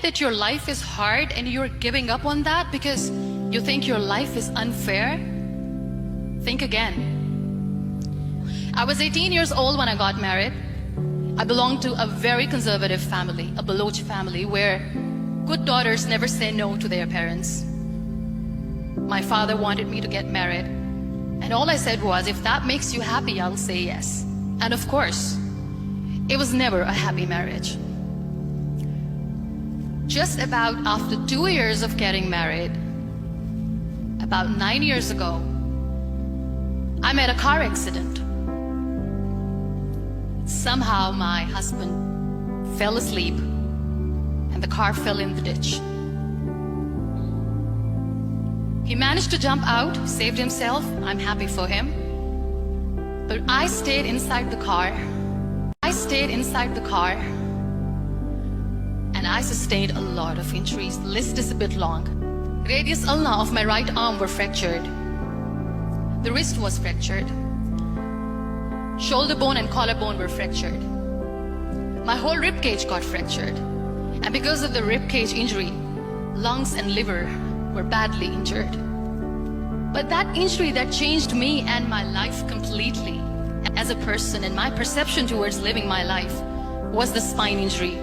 that your life is hard and you're giving up on that because you think your life is unfair, think again. I was 18 years old when I got married. I belonged to a very conservative family, a Baloch family, where good daughters never say no to their parents. My father wanted me to get married, and all I said was, if that makes you happy, I'll say yes. And of course, it was never a happy marriage. Just about after 2 years of getting married, about 9 years ago, I met a car accident. Somehow my husband fell asleep and the car fell in the ditch. He managed to jump out, saved himself. I'm happy for him. But I stayed inside the car. And I sustained a lot of injuries. The list is a bit long. Radius ulna of my right arm were fractured. The wrist was fractured. Shoulder bone and collarbone were fractured. My whole rib cage got fractured. And because of the rib cage injury, lungs and liver were badly injured. But that injury that changed me and my life completely as a person and my perception towards living my life was the spine injury.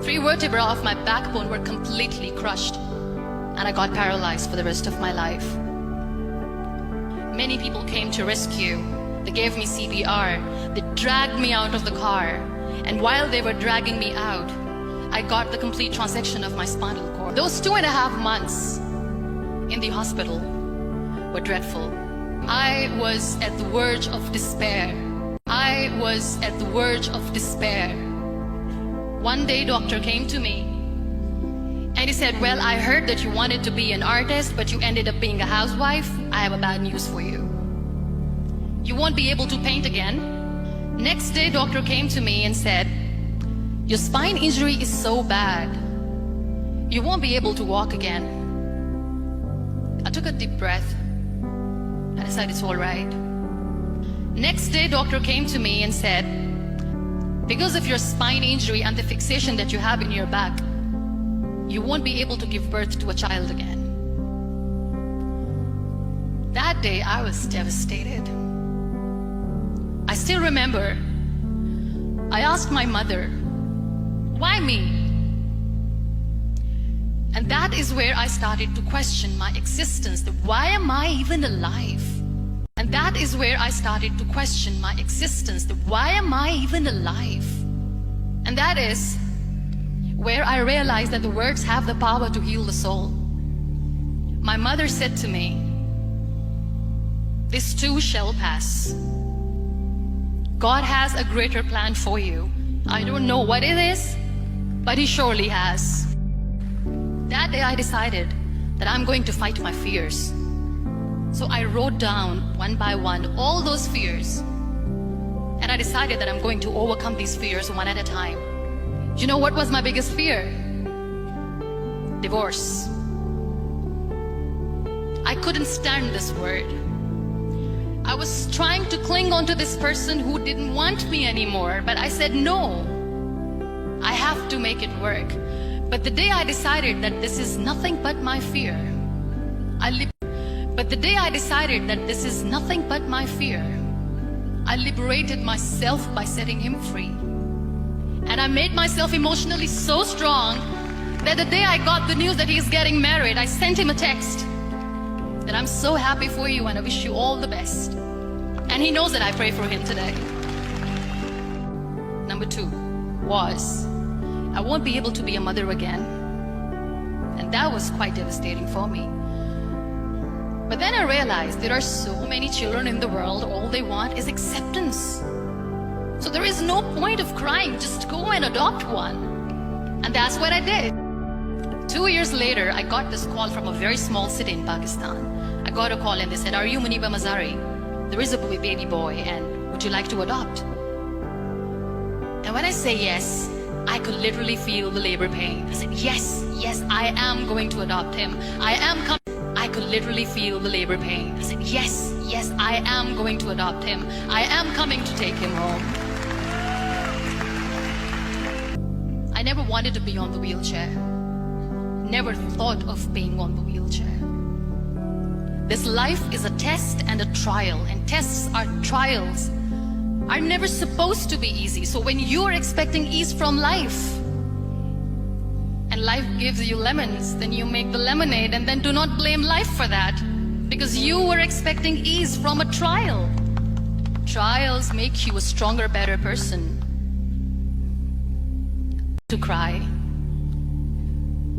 3 vertebrae of my backbone were completely crushed, and I got paralyzed for the rest of my life. Many people came to rescue. They gave me CPR. They dragged me out of the car. And while they were dragging me out, I got the complete transection of my spinal cord. Those 2.5 months in the hospital were dreadful. I was at the verge of despair. One day, doctor came to me and he said, well, I heard that you wanted to be an artist, but you ended up being a housewife. I have a bad news for you. You won't be able to paint again. Next day, doctor came to me and said, your spine injury is so bad, you won't be able to walk again. I took a deep breath and I said, it's all right. Next day, doctor came to me and said, because of your spine injury and the fixation that you have in your back, you won't be able to give birth to a child again. That day, I was devastated. I still remember, I asked my mother, why me? And that is where I started to question my existence. Why am I even alive? And that is where I started to question my existence. Why am I even alive? And that is where I realized that the words have the power to heal the soul. My mother said to me, this too shall pass. God has a greater plan for you. I don't know what it is, but He surely has. That day I decided that I'm going to fight my fears. So I wrote down one by one all those fears. And I decided that I'm going to overcome these fears one at a time. You know what was my biggest fear? Divorce. I couldn't stand this word. I was trying to cling on to this person who didn't want me anymore, but I said no. I have to make it work. But the day I decided that this is nothing but my fear, I liberated myself by setting him free. And I made myself emotionally so strong that the day I got the news that he's getting married, I sent him a text that I'm so happy for you and I wish you all the best. And he knows that I pray for him today. Number 2 was, I won't be able to be a mother again. And that was quite devastating for me. But then I realized there are so many children in the world, all they want is acceptance. So there is no point of crying, just go and adopt one. And that's what I did. 2 years later, I got this call from a very small city in Pakistan. I got a call and they said, are you Muniba Mazari? There is a baby boy and would you like to adopt? And when I say yes, I could literally feel the labor pain. I said, yes, I am going to adopt him. I could literally feel the labor pain. I said, yes, I am going to adopt him. I am coming to take him home. I never wanted to be on the wheelchair. Never thought of being on the wheelchair. This life is a test and a trial, and tests are trials are never supposed to be easy. So when you are expecting ease from life, and life gives you lemons, then you make the lemonade, and then do not blame life for that, because you were expecting ease from a trial. Trials make you a stronger, better person. To cry.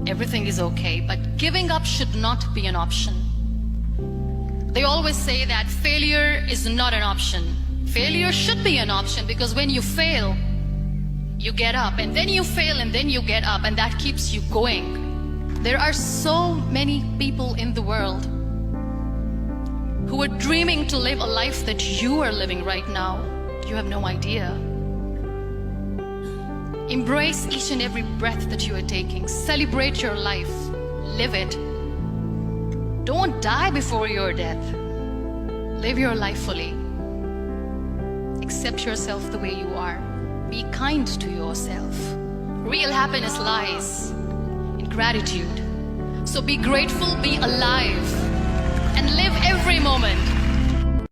Everything is okay, but giving up should not be an option. They always say that failure is not an option. Failure should be an option, because when you fail, you get up, and then you fail, and then you get up, and that keeps you going. There are so many people in the world who are dreaming to live a life that you are living right now. You have no idea. Embrace each and every breath that you are taking. Celebrate your life. Live it. Don't die before your death. Live your life fully. Accept yourself the way you are. Be kind to yourself. Real happiness lies in gratitude. So be grateful, be alive, and live every moment